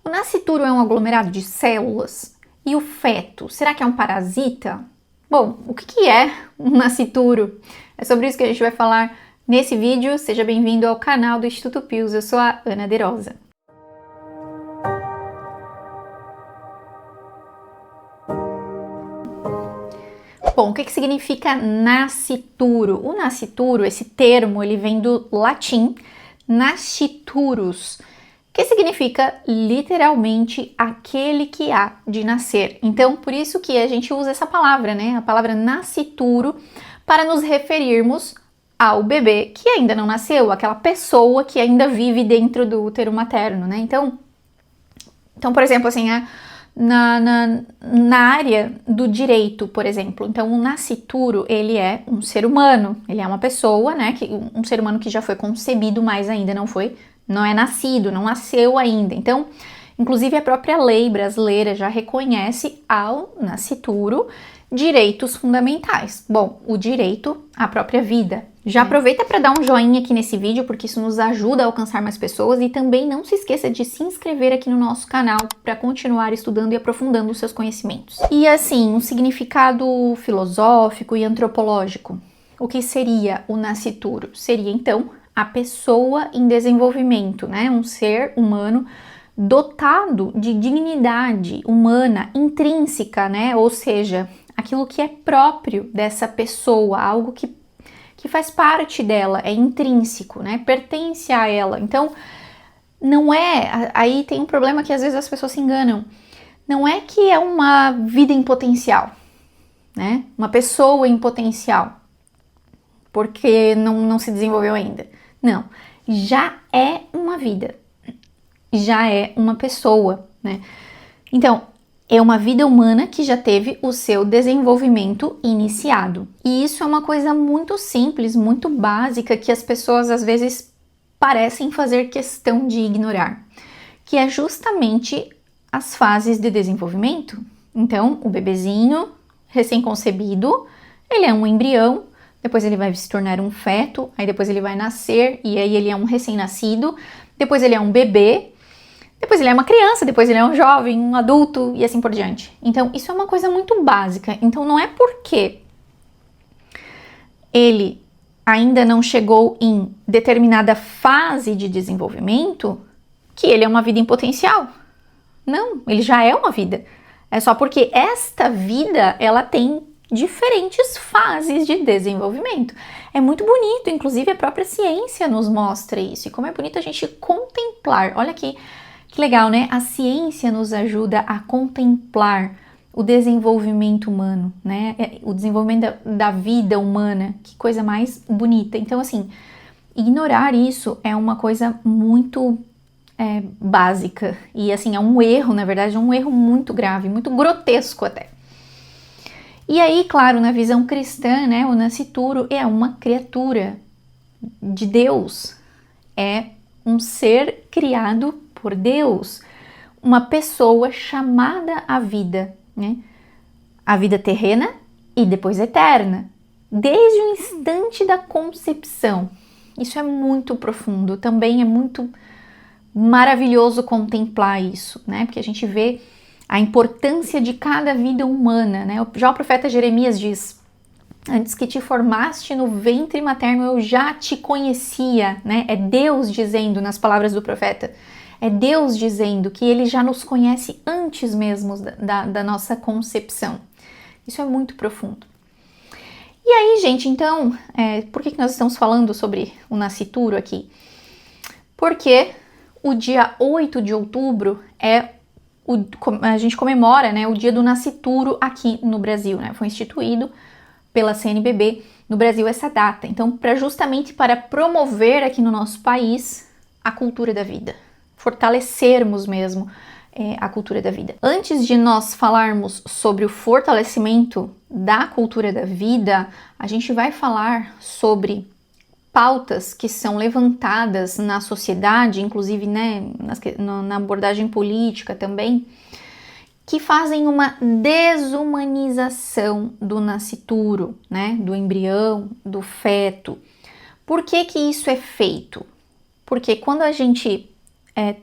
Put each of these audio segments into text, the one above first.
O nascituro é um aglomerado de células? E o feto, será que é um parasita? Bom, o que é um nascituro? É sobre isso que a gente vai falar nesse vídeo. Seja bem-vindo ao canal do Instituto Pius, eu sou a Ana Derosa. Bom, o que significa nascituro? O nascituro, esse termo, ele vem do latim nasciturus, que significa literalmente aquele que há de nascer. Então, por isso que a gente usa essa palavra, né? A palavra nascituro, para nos referirmos ao bebê que ainda não nasceu, aquela pessoa que ainda vive dentro do útero materno, né? Então por exemplo, assim, na área do direito, por exemplo, então o nascituro, ele é um ser humano, ele é uma pessoa, né, um ser humano que já foi concebido, mas ainda não é nascido, não nasceu ainda. Então, inclusive a própria lei brasileira já reconhece ao nascituro direitos fundamentais. Bom, o direito à própria vida. Já aproveita para dar um joinha aqui nesse vídeo, porque isso nos ajuda a alcançar mais pessoas, e também não se esqueça de se inscrever aqui no nosso canal para continuar estudando e aprofundando os seus conhecimentos. E assim, um significado filosófico e antropológico. O que seria o nascituro? Seria então a pessoa em desenvolvimento, né? Um ser humano dotado de dignidade humana intrínseca, né? Ou seja, aquilo que é próprio dessa pessoa, algo que faz parte dela, é intrínseco, né? Pertence a ela. Então, não é... Aí tem um problema que às vezes as pessoas se enganam. Não é que é uma vida em potencial, né? Uma pessoa em potencial, porque não se desenvolveu ainda. Não, já é uma vida, já é uma pessoa, né? Então, é uma vida humana que já teve o seu desenvolvimento iniciado. E isso é uma coisa muito simples, muito básica, que as pessoas às vezes parecem fazer questão de ignorar, que é justamente as fases de desenvolvimento. Então, o bebezinho recém-concebido, ele é um embrião, depois ele vai se tornar um feto, aí depois ele vai nascer, e aí ele é um recém-nascido, depois ele é um bebê, depois ele é uma criança, depois ele é um jovem, um adulto e assim por diante. Então, isso é uma coisa muito básica. Então, não é porque ele ainda não chegou em determinada fase de desenvolvimento que ele é uma vida em potencial. Não, ele já é uma vida. É só porque esta vida, ela tem diferentes fases de desenvolvimento. É muito bonito, inclusive a própria ciência nos mostra isso. E como é bonito a gente contemplar. Olha aqui. Que legal, né? A ciência nos ajuda a contemplar o desenvolvimento humano, né? O desenvolvimento da vida humana. Que coisa mais bonita. Então, assim, ignorar isso é uma coisa muito básica. E, assim, é um erro, na verdade, é um erro muito grave, muito grotesco até. E aí, claro, na visão cristã, né? O nascituro é uma criatura de Deus. É um ser criado por Deus, uma pessoa chamada à vida, né? A vida terrena e depois eterna, desde o instante da concepção. Isso é muito profundo, também é muito maravilhoso contemplar isso, né? Porque a gente vê a importância de cada vida humana, né? Já o profeta Jeremias diz: antes que te formaste no ventre materno, eu já te conhecia, né? É Deus dizendo nas palavras do profeta. É Deus dizendo que Ele já nos conhece antes mesmo da nossa concepção. Isso é muito profundo. E aí, gente, então, por que nós estamos falando sobre o nascituro aqui? Porque o dia 8 de outubro a gente comemora, né, o dia do nascituro aqui no Brasil, né? Foi instituído pela CNBB no Brasil essa data. Então, justamente para promover aqui no nosso país a cultura da vida. Fortalecermos mesmo a cultura da vida. Antes de nós falarmos sobre o fortalecimento da cultura da vida, a gente vai falar sobre pautas que são levantadas na sociedade, inclusive, né, na abordagem política também, que fazem uma desumanização do nascituro, né, do embrião, do feto. Por que que isso é feito? Porque quando a gente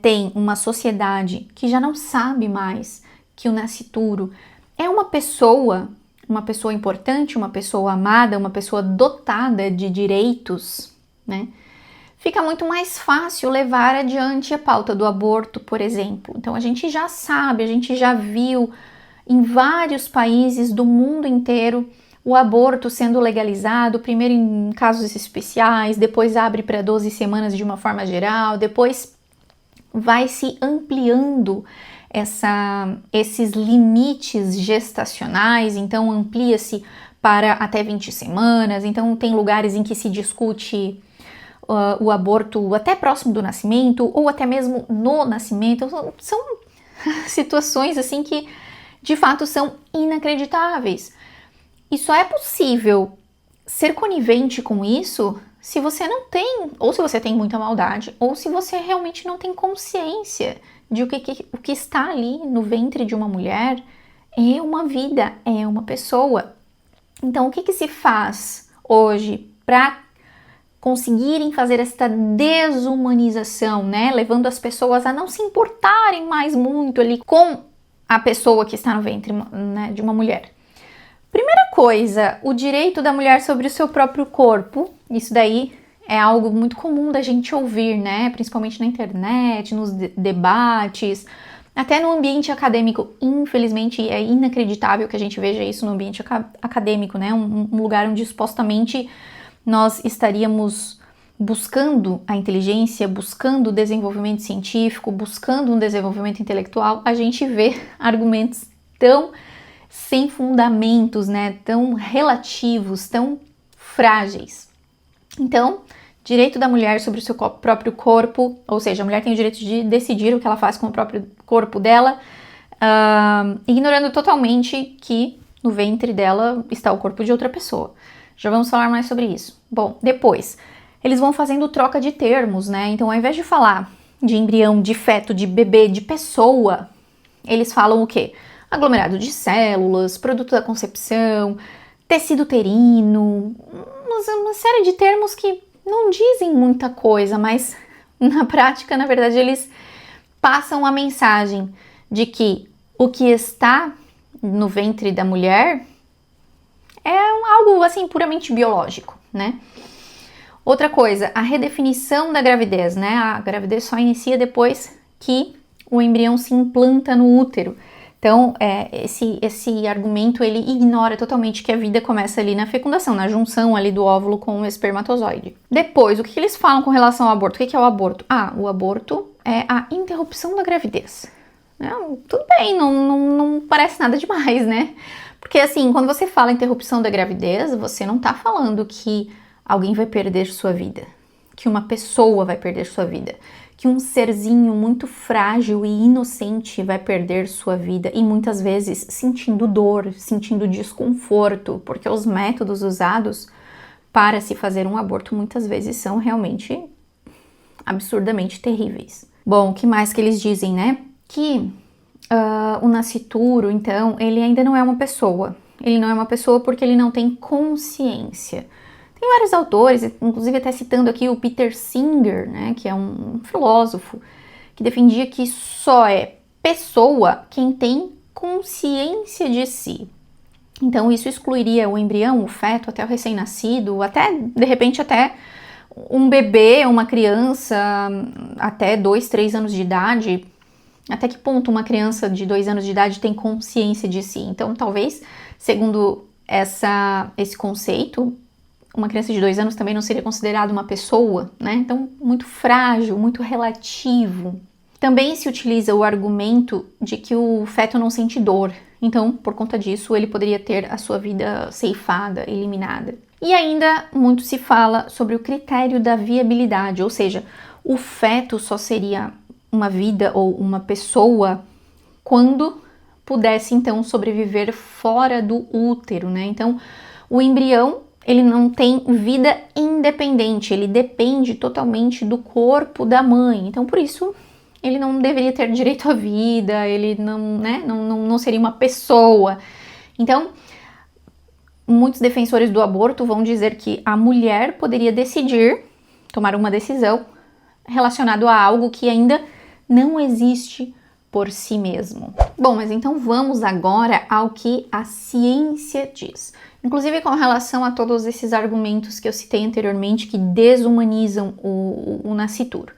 tem uma sociedade que já não sabe mais que o nascituro é uma pessoa importante, uma pessoa amada, uma pessoa dotada de direitos, né? Fica muito mais fácil levar adiante a pauta do aborto, por exemplo. Então a gente já sabe, a gente já viu em vários países do mundo inteiro o aborto sendo legalizado, primeiro em casos especiais, depois abre para 12 semanas de uma forma geral, depois vai se ampliando esses limites gestacionais, então amplia-se para até 20 semanas, então tem lugares em que se discute o aborto até próximo do nascimento, ou até mesmo no nascimento. São situações assim que de fato são inacreditáveis. E só é possível ser conivente com isso se você não tem, ou se você tem muita maldade, ou se você realmente não tem consciência de o que está ali no ventre de uma mulher é uma vida, é uma pessoa. Então, o que se faz hoje para conseguirem fazer esta desumanização, né? Levando as pessoas a não se importarem mais muito ali com a pessoa que está no ventre, né, de uma mulher. Primeira coisa, o direito da mulher sobre o seu próprio corpo. Isso daí é algo muito comum da gente ouvir, né? Principalmente na internet, nos debates, até no ambiente acadêmico. Infelizmente, é inacreditável que a gente veja isso no ambiente acadêmico, né? Um lugar onde supostamente nós estaríamos buscando a inteligência, buscando o desenvolvimento científico, buscando um desenvolvimento intelectual. A gente vê argumentos tão sem fundamentos, né? Tão relativos, tão frágeis. Então, direito da mulher sobre o seu próprio corpo, ou seja, a mulher tem o direito de decidir o que ela faz com o próprio corpo dela, ignorando totalmente que no ventre dela está o corpo de outra pessoa. Já vamos falar mais sobre isso. Bom, depois, eles vão fazendo troca de termos, né? Então, ao invés de falar de embrião, de feto, de bebê, de pessoa, eles falam o quê? Aglomerado de células, produto da concepção, tecido uterino, uma série de termos que não dizem muita coisa, mas na prática, na verdade, eles passam a mensagem de que o que está no ventre da mulher é algo assim puramente biológico, né? Outra coisa, a redefinição da gravidez, né? A gravidez só inicia depois que o embrião se implanta no útero. Então, esse argumento, ele ignora totalmente que a vida começa ali na fecundação, na junção ali do óvulo com o espermatozoide. Depois, o que eles falam com relação ao aborto? O que é o aborto? O aborto é a interrupção da gravidez. Tudo bem, não parece nada demais, né? Porque assim, quando você fala interrupção da gravidez, você não tá falando que alguém vai perder sua vida, que uma pessoa vai perder sua vida, que um serzinho muito frágil e inocente vai perder sua vida e muitas vezes sentindo dor, sentindo desconforto, porque os métodos usados para se fazer um aborto muitas vezes são realmente absurdamente terríveis. Bom, o que mais que eles dizem, né? Que o nascituro, então, ele ainda não é uma pessoa. Ele não é uma pessoa porque ele não tem consciência. Tem vários autores, inclusive até citando aqui o Peter Singer, né, que é um filósofo, que defendia que só é pessoa quem tem consciência de si. Então isso excluiria o embrião, o feto, até o recém-nascido, até, de repente, até um bebê, uma criança, até 2, 3 anos de idade. Até que ponto uma criança de 2 anos de idade tem consciência de si? Então, talvez, segundo esse conceito, uma criança de 2 anos também não seria considerada uma pessoa, né? Então, muito frágil, muito relativo. Também se utiliza o argumento de que o feto não sente dor. Então, por conta disso, ele poderia ter a sua vida ceifada, eliminada. E ainda muito se fala sobre o critério da viabilidade, ou seja, o feto só seria uma vida ou uma pessoa quando pudesse então sobreviver fora do útero, né? Então, o embrião, ele não tem vida independente, ele depende totalmente do corpo da mãe. Então, por isso, ele não deveria ter direito à vida, ele não, né, não seria uma pessoa. Então, muitos defensores do aborto vão dizer que a mulher poderia decidir, tomar uma decisão relacionada a algo que ainda não existe por si mesmo. Bom, mas então vamos agora ao que a ciência diz. Inclusive com relação a todos esses argumentos que eu citei anteriormente que desumanizam o nascituro.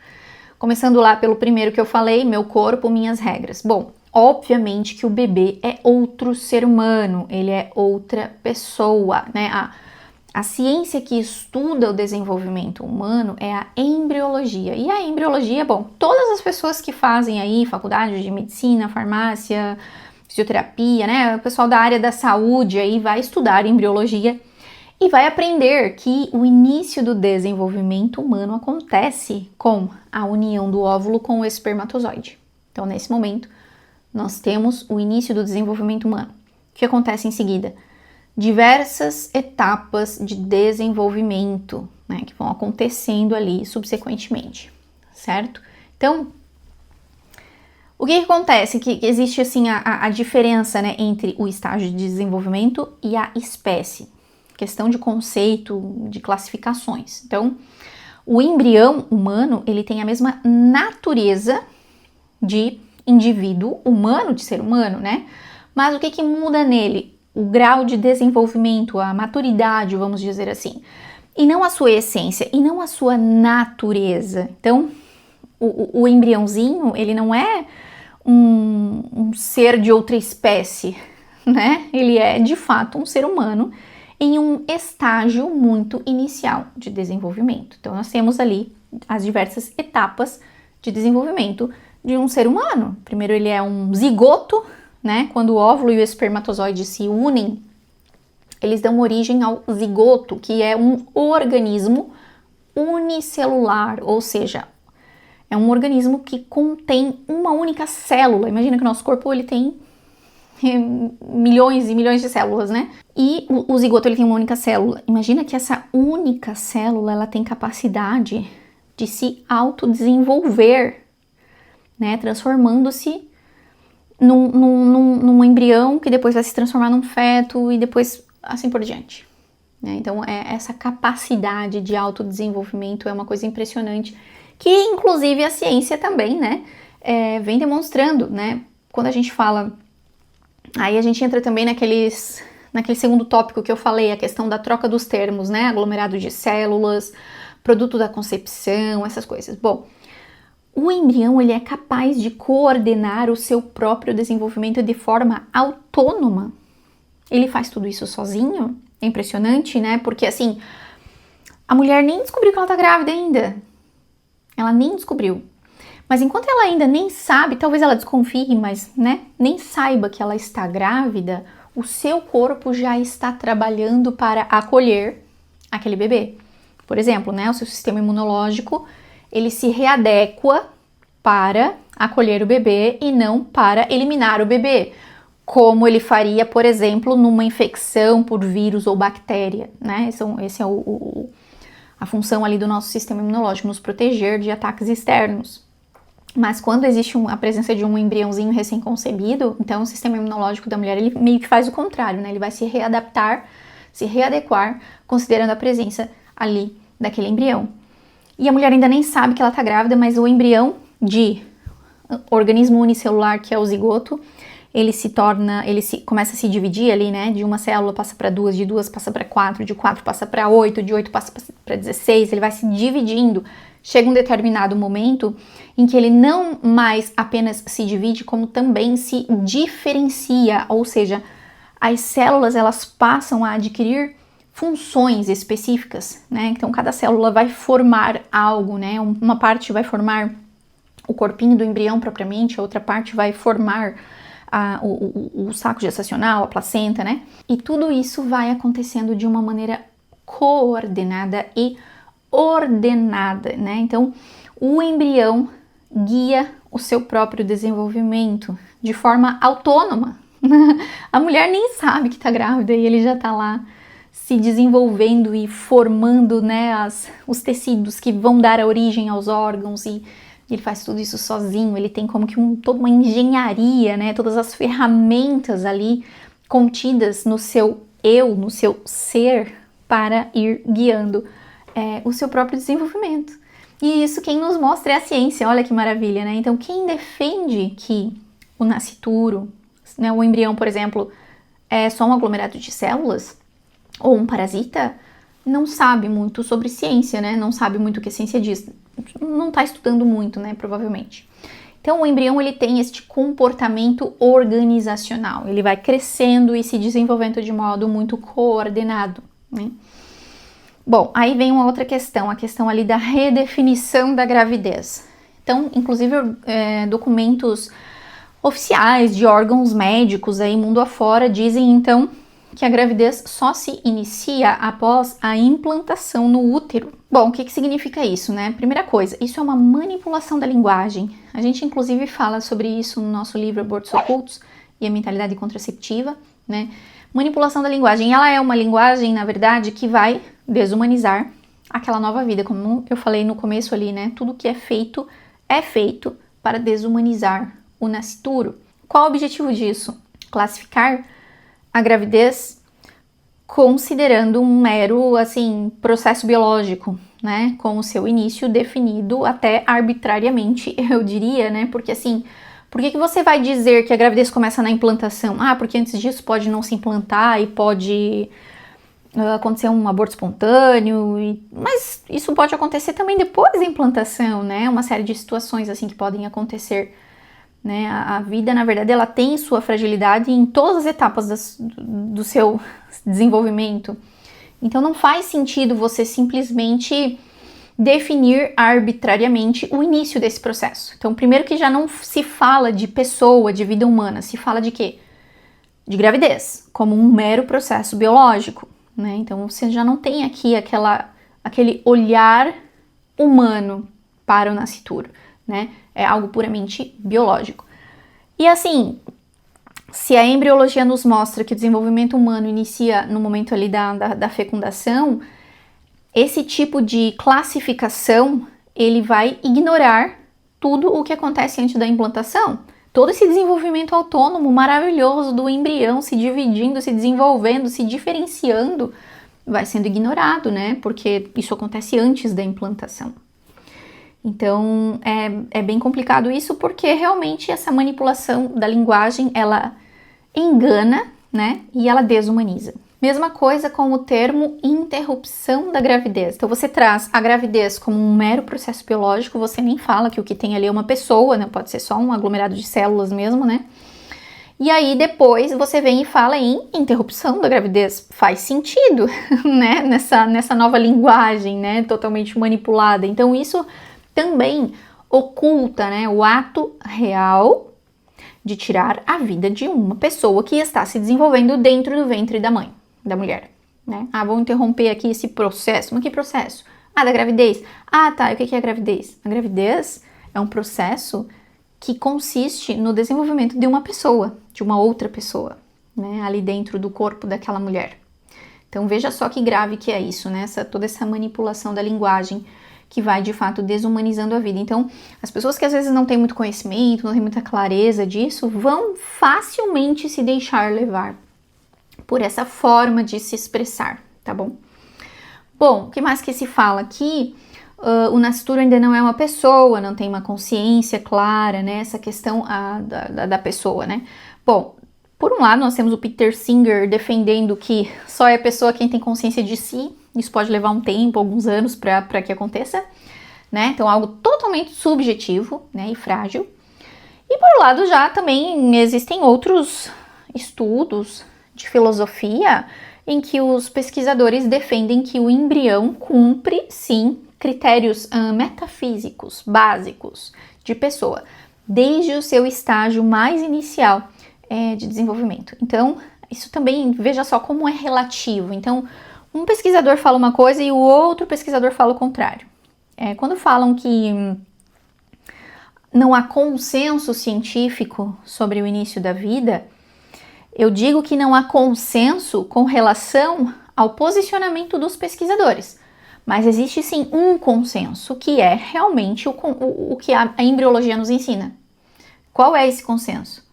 Começando lá pelo primeiro que eu falei, meu corpo, minhas regras. Bom, obviamente que o bebê é outro ser humano, ele é outra pessoa, né? A ciência que estuda o desenvolvimento humano é a embriologia. E a embriologia, bom, todas as pessoas que fazem aí faculdade de medicina, farmácia, fisioterapia, né? O pessoal da área da saúde aí vai estudar embriologia e vai aprender que o início do desenvolvimento humano acontece com a união do óvulo com o espermatozoide. Então, nesse momento, nós temos o início do desenvolvimento humano. O que acontece em seguida? Diversas etapas de desenvolvimento, né, que vão acontecendo ali subsequentemente, certo? Então, o que acontece? Que existe assim a diferença, né, entre o estágio de desenvolvimento e a espécie. Questão de conceito, de classificações. Então, o embrião humano, ele tem a mesma natureza de indivíduo humano, de ser humano, né? Mas o que muda nele? O grau de desenvolvimento, a maturidade, vamos dizer assim. E não a sua essência, e não a sua natureza. Então, o embriãozinho, ele não é um ser de outra espécie, né? Ele é, de fato, um ser humano em um estágio muito inicial de desenvolvimento. Então, nós temos ali as diversas etapas de desenvolvimento de um ser humano. Primeiro, ele é um zigoto, né? Quando o óvulo e o espermatozoide se unem, eles dão origem ao zigoto, que é um organismo unicelular, ou seja, é um organismo que contém uma única célula. Imagina que o nosso corpo ele tem milhões e milhões de células, né? E o zigoto ele tem uma única célula. Imagina que essa única célula ela tem capacidade de se autodesenvolver, né? Transformando-se num embrião que depois vai se transformar num feto e depois assim por diante. Né? Então, essa capacidade de autodesenvolvimento é uma coisa impressionante que, inclusive, a ciência também, né, vem demonstrando, né? Quando a gente fala... Aí a gente entra também naquele segundo tópico que eu falei, a questão da troca dos termos, né? Aglomerado de células, produto da concepção, essas coisas. Bom, o embrião ele é capaz de coordenar o seu próprio desenvolvimento de forma autônoma. Ele faz tudo isso sozinho. É impressionante, né? Porque assim, a mulher nem descobriu que ela tá grávida ainda. Ela nem descobriu. Mas enquanto ela ainda nem sabe, talvez ela desconfie, mas né, nem saiba que ela está grávida, o seu corpo já está trabalhando para acolher aquele bebê. Por exemplo, né, o seu sistema imunológico, ele se readequa para acolher o bebê e não para eliminar o bebê, como ele faria, por exemplo, numa infecção por vírus ou bactéria, né? Esse é a função ali do nosso sistema imunológico, nos proteger de ataques externos. Mas quando existe a presença de um embriãozinho recém-concebido, então o sistema imunológico da mulher, ele meio que faz o contrário, né? Ele vai se readaptar, se readequar, considerando a presença ali daquele embrião. E a mulher ainda nem sabe que ela tá grávida, mas o embrião de organismo unicelular, que é o zigoto, ele começa a se dividir ali, né? De uma célula passa para duas, de duas passa para quatro, de quatro passa para oito, de oito passa para 16, ele vai se dividindo. Chega um determinado momento em que ele não mais apenas se divide, como também se diferencia, ou seja, as células elas passam a adquirir funções específicas, né? Então cada célula vai formar algo, né? Uma parte vai formar o corpinho do embrião propriamente, a outra parte vai formar o saco gestacional, a placenta, né? E tudo isso vai acontecendo de uma maneira coordenada e ordenada, né? Então, o embrião guia o seu próprio desenvolvimento de forma autônoma. A mulher nem sabe que tá grávida e ele já tá lá se desenvolvendo e formando, né, os tecidos que vão dar a origem aos órgãos e ele faz tudo isso sozinho. Ele tem como que toda uma engenharia, né, todas as ferramentas ali contidas no seu eu, no seu ser, para ir guiando o seu próprio desenvolvimento. E isso quem nos mostra é a ciência, olha que maravilha, né? Então, quem defende que o nascituro, né, o embrião, por exemplo, é só um aglomerado de células, ou um parasita, não sabe muito sobre ciência, né? Não sabe muito o que a ciência diz. Não está estudando muito, né? Provavelmente. Então, o embrião, ele tem este comportamento organizacional. Ele vai crescendo e se desenvolvendo de modo muito coordenado, né? Bom, aí vem uma outra questão, a questão ali da redefinição da gravidez. Então, inclusive, documentos oficiais de órgãos médicos aí mundo afora dizem, então, que a gravidez só se inicia após a implantação no útero. Bom, o que significa isso, né? Primeira coisa, isso é uma manipulação da linguagem. A gente, inclusive, fala sobre isso no nosso livro Abortos Ocultos e a Mentalidade Contraceptiva, né? Manipulação da linguagem. Ela é uma linguagem, na verdade, que vai desumanizar aquela nova vida. Como eu falei no começo ali, né? Tudo que é feito para desumanizar o nascituro. Qual o objetivo disso? Classificar a gravidez considerando um mero, assim, processo biológico, né? Com o seu início definido até arbitrariamente, eu diria, né? Porque, assim, por que você vai dizer que a gravidez começa na implantação? Ah, porque antes disso pode não se implantar e pode acontecer um aborto espontâneo, mas isso pode acontecer também depois da implantação, né? Uma série de situações, assim, que podem acontecer, né? A vida, na verdade, ela tem sua fragilidade em todas as etapas do seu desenvolvimento. Então, não faz sentido você simplesmente definir arbitrariamente o início desse processo. Então, primeiro que já não se fala de pessoa, de vida humana, se fala de quê? De gravidez, como um mero processo biológico, né? Então, você já não tem aqui aquele olhar humano para o nascituro, né? É algo puramente biológico. E assim, se a embriologia nos mostra que o desenvolvimento humano inicia no momento ali da fecundação, esse tipo de classificação, ele vai ignorar tudo o que acontece antes da implantação. Todo esse desenvolvimento autônomo maravilhoso do embrião se dividindo, se desenvolvendo, se diferenciando, vai sendo ignorado, né? Porque isso acontece antes da implantação. Então, é bem complicado isso, porque realmente essa manipulação da linguagem, ela engana, né? E ela desumaniza. Mesma coisa com o termo interrupção da gravidez. Então, você traz a gravidez como um mero processo biológico, você nem fala que o que tem ali é uma pessoa, né? Pode ser só um aglomerado de células mesmo, né? E aí, depois, você vem e fala em interrupção da gravidez. Faz sentido, né? Nessa nova linguagem, né? Totalmente manipulada. Então, isso também oculta, né, o ato real de tirar a vida de uma pessoa que está se desenvolvendo dentro do ventre da mãe, da mulher, né? Ah, vou interromper aqui esse processo. Mas que processo? Ah, da gravidez. Ah, tá, e o que é a gravidez? A gravidez é um processo que consiste no desenvolvimento de uma pessoa, de uma outra pessoa, né, ali dentro do corpo daquela mulher. Então, veja só que grave que é isso, né? Toda essa manipulação da linguagem que vai, de fato, desumanizando a vida. Então, as pessoas que às vezes não têm muito conhecimento, não têm muita clareza disso, vão facilmente se deixar levar por essa forma de se expressar, tá bom? Bom, o que mais que se fala aqui? O nascituro ainda não é uma pessoa, não tem uma consciência clara, né? Essa questão da pessoa, né? Bom, por um lado, nós temos o Peter Singer defendendo que só é pessoa quem tem consciência de si. Isso pode levar um tempo, alguns anos para que aconteça, né? Então, algo totalmente subjetivo, né, e frágil. E por um lado, já também existem outros estudos de filosofia em que os pesquisadores defendem que o embrião cumpre, sim, critérios metafísicos básicos de pessoa, desde o seu estágio mais inicial de desenvolvimento. Então, isso também, veja só como é relativo. Então, um pesquisador fala uma coisa e o outro pesquisador fala o contrário. Quando falam que não há consenso científico sobre o início da vida, eu digo que não há consenso com relação ao posicionamento dos pesquisadores. Mas existe sim um consenso, que é realmente o que a embriologia nos ensina. Qual é esse consenso?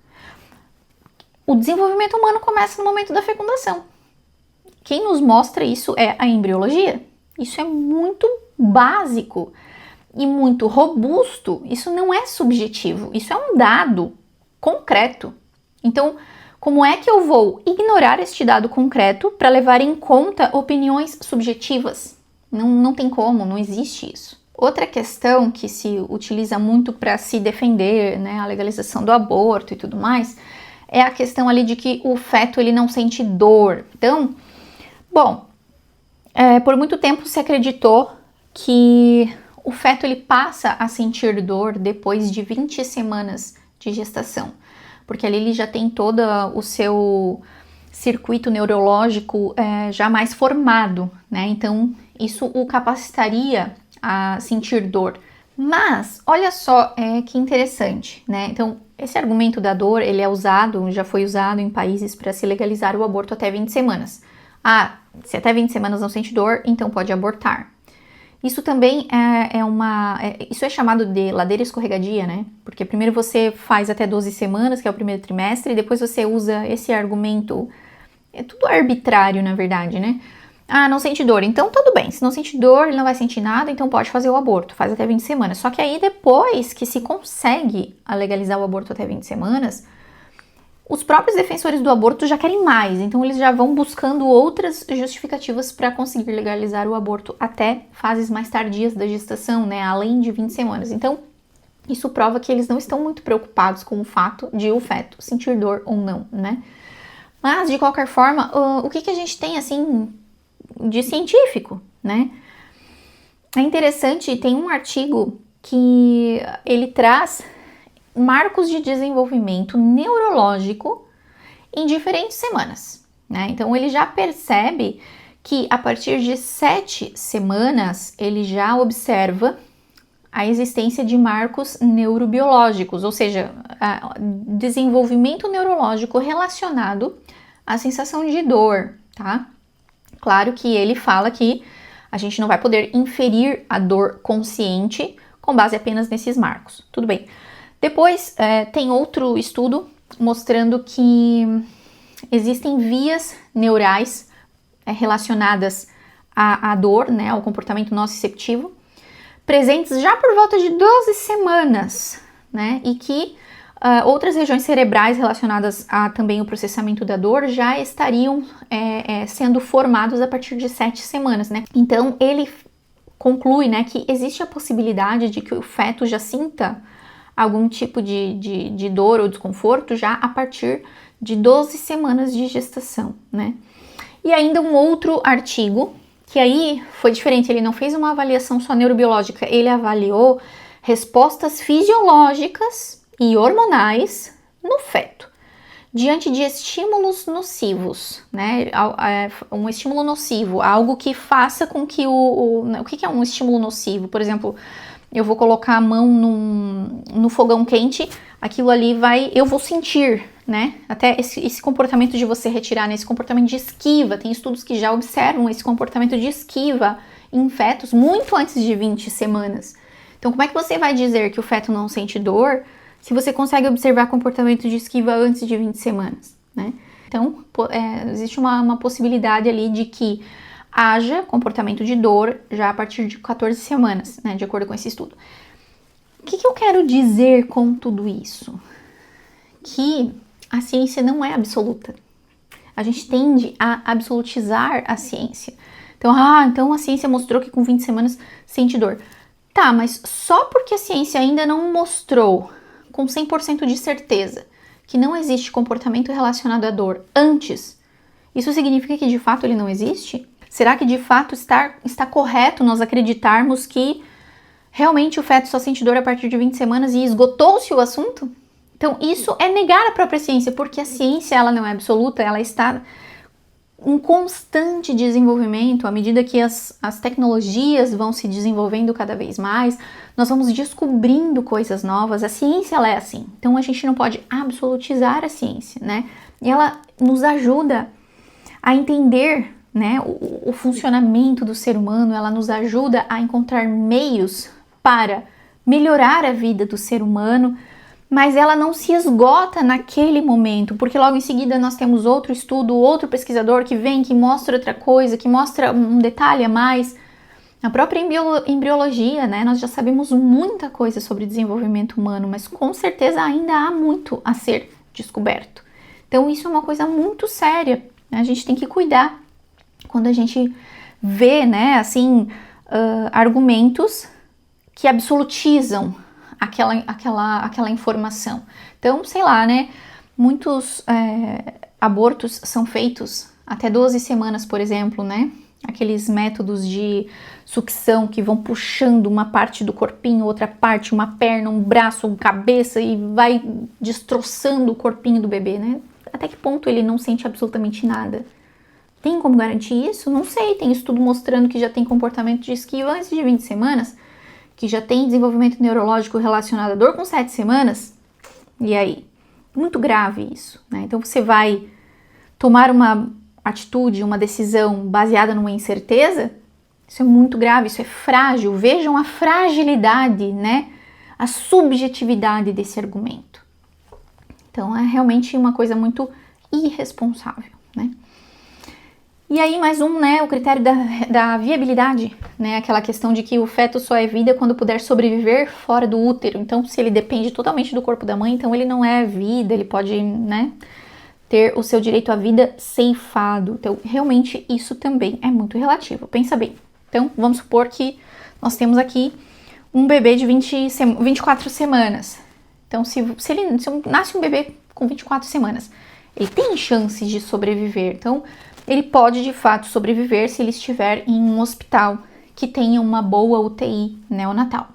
O desenvolvimento humano começa no momento da fecundação. Quem nos mostra isso é a embriologia. Isso é muito básico. e muito robusto, isso não é subjetivo, isso é um dado concreto. Então, como é que eu vou ignorar este dado concreto para levar em conta opiniões subjetivas? Não tem como, não existe isso. Outra questão que se utiliza muito para se defender, né, a legalização do aborto e tudo mais, é a questão ali de que o feto ele não sente dor. Então, bom, por muito tempo se acreditou que o feto ele passa a sentir dor depois de 20 semanas de gestação, porque ali ele já tem todo o seu circuito neurológico já mais formado, né? Então, isso o capacitaria a sentir dor. Mas, olha só que interessante, né? Então, esse argumento da dor, ele é usado, já foi usado em países para se legalizar o aborto até 20 semanas. Ah, se até 20 semanas não sente dor, então pode abortar. Isso também isso é chamado de ladeira escorregadia, né? Porque primeiro você faz até 12 semanas, que é o primeiro trimestre, e depois você usa esse argumento, é tudo arbitrário, na verdade, né? Ah, não sente dor, então tudo bem, se não sente dor, ele não vai sentir nada, então pode fazer o aborto, faz até 20 semanas. Só que aí depois que se consegue legalizar o aborto até 20 semanas, os próprios defensores do aborto já querem mais, então eles já vão buscando outras justificativas para conseguir legalizar o aborto até fases mais tardias da gestação, né, além de 20 semanas. Então, isso prova que eles não estão muito preocupados com o fato de o feto sentir dor ou não, né? Mas, de qualquer forma, o que a gente tem, assim, de científico, né? É interessante, tem um artigo que ele traz marcos de desenvolvimento neurológico em diferentes semanas, né? Então, ele já percebe que a partir de 7 semanas, ele já observa a existência de marcos neurobiológicos, ou seja, desenvolvimento neurológico relacionado à sensação de dor, tá? Claro que ele fala que a gente não vai poder inferir a dor consciente com base apenas nesses marcos. Tudo bem. Depois, tem outro estudo mostrando que existem vias neurais relacionadas à dor, né, ao comportamento nociceptivo, presentes já por volta de 12 semanas, né, e que outras regiões cerebrais relacionadas a também o processamento da dor já estariam sendo formados a partir de 7 semanas, né. Então, ele conclui, né, que existe a possibilidade de que o feto já sinta algum tipo de dor ou desconforto já a partir de 12 semanas de gestação, né. E ainda um outro artigo, que aí foi diferente, ele não fez uma avaliação só neurobiológica, ele avaliou respostas fisiológicas e hormonais no feto, diante de estímulos nocivos, né? Um estímulo nocivo, algo que faça com que o que é um estímulo nocivo? Por exemplo, eu vou colocar a mão no fogão quente, aquilo ali eu vou sentir, né? Até esse comportamento de você retirar, né? Esse comportamento de esquiva, tem estudos que já observam esse comportamento de esquiva em fetos muito antes de 20 semanas. Então, como é que você vai dizer que o feto não sente dor se você consegue observar comportamento de esquiva antes de 20 semanas, né? Então, existe uma possibilidade ali de que haja comportamento de dor já a partir de 14 semanas, né, de acordo com esse estudo. O que eu quero dizer com tudo isso? Que a ciência não é absoluta. A gente tende a absolutizar a ciência. Então a ciência mostrou que com 20 semanas sente dor. Tá, mas só porque a ciência ainda não mostrou com 100% de certeza que não existe comportamento relacionado à dor antes, isso significa que de fato ele não existe? Será que de fato está correto nós acreditarmos que realmente o feto só sente dor a partir de 20 semanas e esgotou-se o assunto? Então isso é negar a própria ciência, porque a ciência ela não é absoluta, ela está em constante desenvolvimento. À medida que as tecnologias vão se desenvolvendo cada vez mais, nós vamos descobrindo coisas novas. A ciência ela é assim, então a gente não pode absolutizar a ciência, né? E ela nos ajuda a entender, né, o funcionamento do ser humano, ela nos ajuda a encontrar meios para melhorar a vida do ser humano, mas ela não se esgota naquele momento, porque logo em seguida nós temos outro estudo, outro pesquisador que vem, que mostra outra coisa, que mostra um detalhe a mais. A própria embriologia, né? Nós já sabemos muita coisa sobre desenvolvimento humano, mas com certeza ainda há muito a ser descoberto. Então isso é uma coisa muito séria, né? A gente tem que cuidar quando a gente vê, né, assim, argumentos que absolutizam aquela informação. Então, sei lá, né, muitos abortos são feitos até 12 semanas, por exemplo, né? Aqueles métodos de sucção que vão puxando uma parte do corpinho, outra parte, uma perna, um braço, uma cabeça e vai destroçando o corpinho do bebê, né? Até que ponto ele não sente absolutamente nada? Tem como garantir isso? Não sei. Tem estudo mostrando que já tem comportamento de esquiva antes de 20 semanas, que já tem desenvolvimento neurológico relacionado à dor com 7 semanas. E aí? Muito grave isso, né? Então você vai tomar uma atitude, uma decisão baseada numa incerteza, isso é muito grave, isso é frágil. Vejam a fragilidade, né? A subjetividade desse argumento. Então é realmente uma coisa muito irresponsável, né? E aí mais um, né, o critério da viabilidade, né, aquela questão de que o feto só é vida quando puder sobreviver fora do útero. Então se ele depende totalmente do corpo da mãe, então ele não é vida, ele pode, né, ter o seu direito à vida ceifado. Então realmente isso também é muito relativo, pensa bem. Então vamos supor que nós temos aqui um bebê de 24 semanas. Então se nasce um bebê com 24 semanas, ele tem chances de sobreviver. Então ele pode de fato sobreviver se ele estiver em um hospital que tenha uma boa UTI neonatal.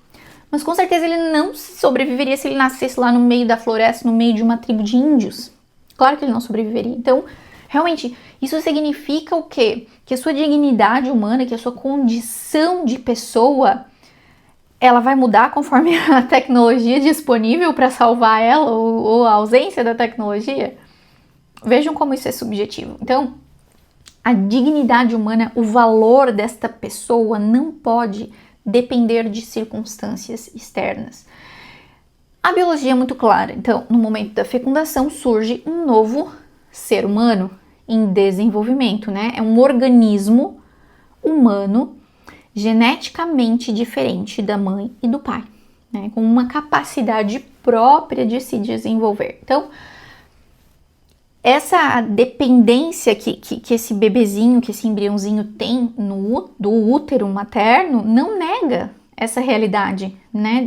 Mas com certeza ele não sobreviveria se ele nascesse lá no meio da floresta, no meio de uma tribo de índios. Claro que ele não sobreviveria. Então, realmente, isso significa o quê? Que a sua dignidade humana, que a sua condição de pessoa, ela vai mudar conforme a tecnologia disponível para salvar ela ou a ausência da tecnologia? Vejam como isso é subjetivo. Então, a dignidade humana, o valor desta pessoa não pode depender de circunstâncias externas. A biologia é muito clara. Então, no momento da fecundação surge um novo ser humano em desenvolvimento, né? É um organismo humano geneticamente diferente da mãe e do pai, né? Com uma capacidade própria de se desenvolver. Então, essa dependência que esse bebezinho, que esse embriãozinho tem do útero materno, não nega essa realidade, né?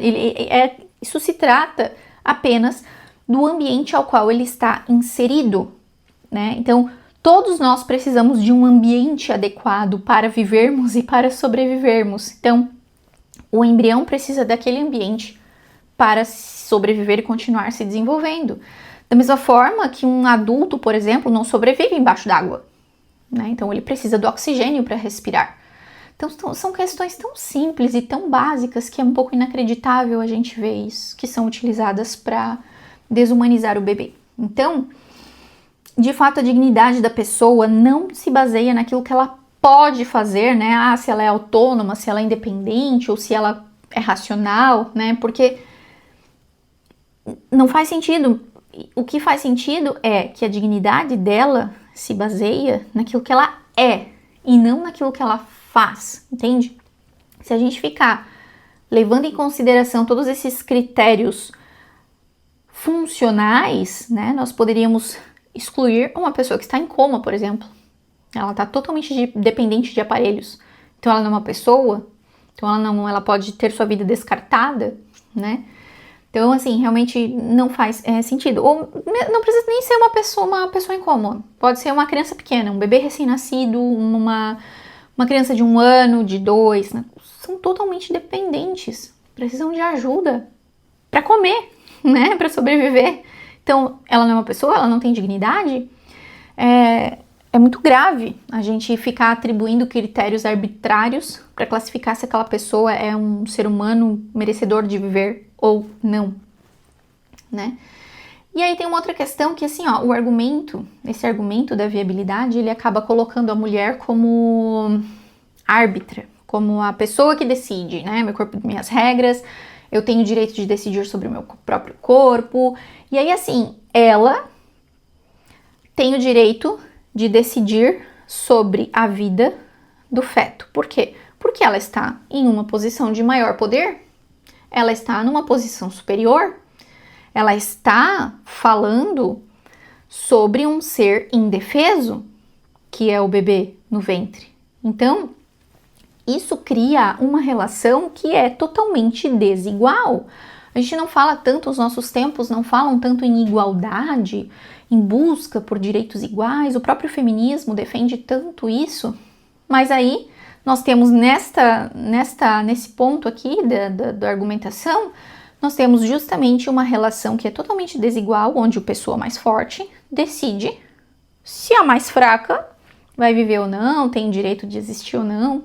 Isso se trata apenas do ambiente ao qual ele está inserido, né? Então, todos nós precisamos de um ambiente adequado para vivermos e para sobrevivermos. Então, o embrião precisa daquele ambiente para sobreviver e continuar se desenvolvendo. Da mesma forma que um adulto, por exemplo, não sobrevive embaixo d'água, né? Então ele precisa do oxigênio para respirar. Então são questões tão simples e tão básicas que é um pouco inacreditável a gente ver isso, que são utilizadas para desumanizar o bebê. Então, de fato, a dignidade da pessoa não se baseia naquilo que ela pode fazer, né? Ah, se ela é autônoma, se ela é independente ou se ela é racional, né? Porque não faz sentido. O que faz sentido é que a dignidade dela se baseia naquilo que ela é e não naquilo que ela faz, entende? Se a gente ficar levando em consideração todos esses critérios funcionais, né, nós poderíamos excluir uma pessoa que está em coma, por exemplo. Ela está totalmente dependente de aparelhos. Então ela não é uma pessoa, então ela pode ter sua vida descartada, né? Então, assim, realmente não faz sentido. Ou não precisa nem ser uma pessoa em coma. Pode ser uma criança pequena, um bebê recém-nascido, uma criança de 1 ano, de 2. Né? São totalmente dependentes. Precisam de ajuda para comer, né? Para sobreviver. Então, ela não é uma pessoa, ela não tem dignidade. É muito grave a gente ficar atribuindo critérios arbitrários para classificar se aquela pessoa é um ser humano merecedor de viver ou não, né? E aí tem uma outra questão que, assim, ó, esse argumento da viabilidade, ele acaba colocando a mulher como árbitra, como a pessoa que decide, né? Meu corpo, minhas regras, eu tenho o direito de decidir sobre o meu próprio corpo. E aí, assim, ela tem o direito de decidir sobre a vida do feto. Por quê? Porque ela está em uma posição de maior poder, ela está numa posição superior, ela está falando sobre um ser indefeso, que é o bebê no ventre. Então, isso cria uma relação que é totalmente desigual. A gente não fala tanto, os nossos tempos não falam tanto em igualdade, em busca por direitos iguais, o próprio feminismo defende tanto isso, mas aí nós temos nesse ponto aqui da argumentação, nós temos justamente uma relação que é totalmente desigual, onde a pessoa mais forte decide se a mais fraca vai viver ou não, tem direito de existir ou não.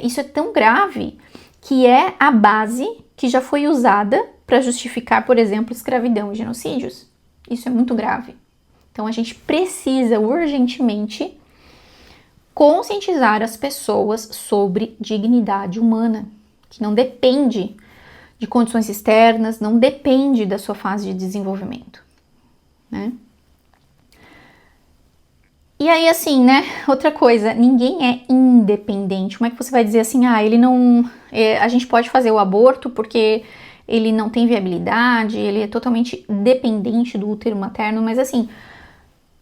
Isso é tão grave que é a base que já foi usada para justificar, por exemplo, escravidão e genocídios. Isso é muito grave. Então a gente precisa urgentemente conscientizar as pessoas sobre dignidade humana, que não depende de condições externas, não depende da sua fase de desenvolvimento, né? E aí, assim, né, outra coisa, ninguém é independente. Como é que você vai dizer assim, ele não... a gente pode fazer o aborto porque ele não tem viabilidade, ele é totalmente dependente do útero materno, mas assim,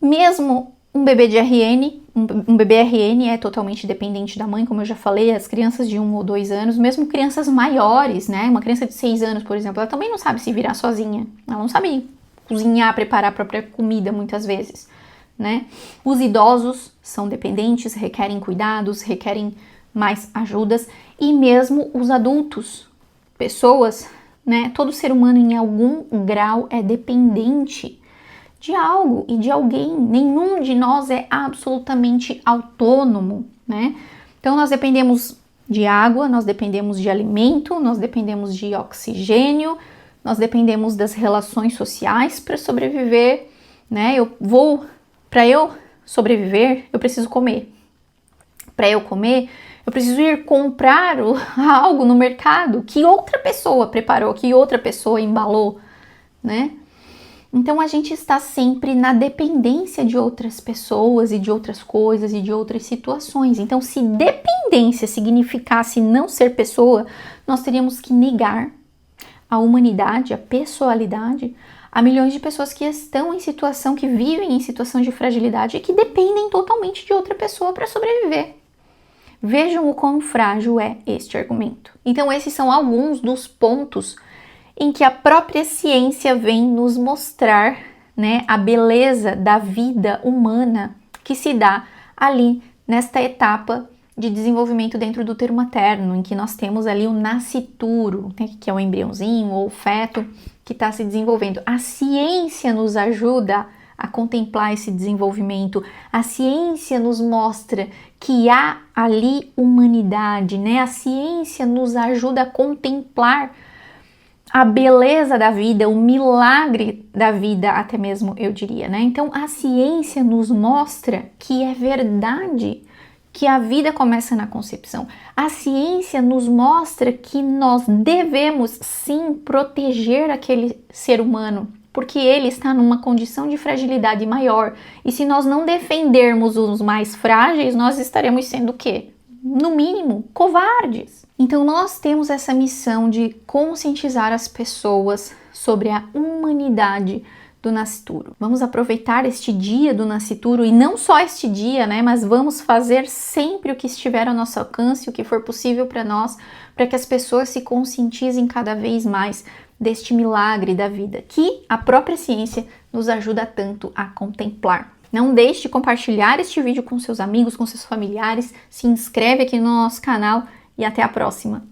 mesmo um bebê de RN, um bebê RN é totalmente dependente da mãe, como eu já falei, as crianças de 1 ou 2 anos, mesmo crianças maiores, né, uma criança de 6 anos, por exemplo, ela também não sabe se virar sozinha, ela não sabe cozinhar, preparar a própria comida muitas vezes, né? Os idosos são dependentes, requerem cuidados, requerem mais ajudas, e mesmo os adultos, pessoas, né? Todo ser humano em algum grau é dependente de algo e de alguém. Nenhum de nós é absolutamente autônomo, né? Então nós dependemos de água, nós dependemos de alimento, nós dependemos de oxigênio, nós dependemos das relações sociais para sobreviver, né? Para eu sobreviver, eu preciso comer. Para eu comer, eu preciso ir comprar algo no mercado que outra pessoa preparou, que outra pessoa embalou, né? Então a gente está sempre na dependência de outras pessoas e de outras coisas e de outras situações. Então, se dependência significasse não ser pessoa, nós teríamos que negar a humanidade, a pessoalidade, há milhões de pessoas que estão em situação, que vivem em situação de fragilidade e que dependem totalmente de outra pessoa para sobreviver. Vejam o quão frágil é este argumento. Então, esses são alguns dos pontos em que a própria ciência vem nos mostrar, né, a beleza da vida humana que se dá ali nesta etapa de desenvolvimento dentro do útero materno, em que nós temos ali o nascituro, né, que é o embriãozinho ou o feto que está se desenvolvendo. A ciência nos ajuda a contemplar esse desenvolvimento. A ciência nos mostra que há ali humanidade, né? A ciência nos ajuda a contemplar a beleza da vida, o milagre da vida, até mesmo eu diria, né? Então a ciência nos mostra que é verdade que a vida começa na concepção. A ciência nos mostra que nós devemos sim proteger aquele ser humano, porque ele está numa condição de fragilidade maior. E se nós não defendermos os mais frágeis, nós estaremos sendo o quê? No mínimo, covardes. Então nós temos essa missão de conscientizar as pessoas sobre a humanidade do nascituro. Vamos aproveitar este dia do nascituro, e não só este dia, né, mas vamos fazer sempre o que estiver ao nosso alcance, o que for possível para nós, para que as pessoas se conscientizem cada vez mais deste milagre da vida, que a própria ciência nos ajuda tanto a contemplar. Não deixe de compartilhar este vídeo com seus amigos, com seus familiares, se inscreve aqui no nosso canal e até a próxima!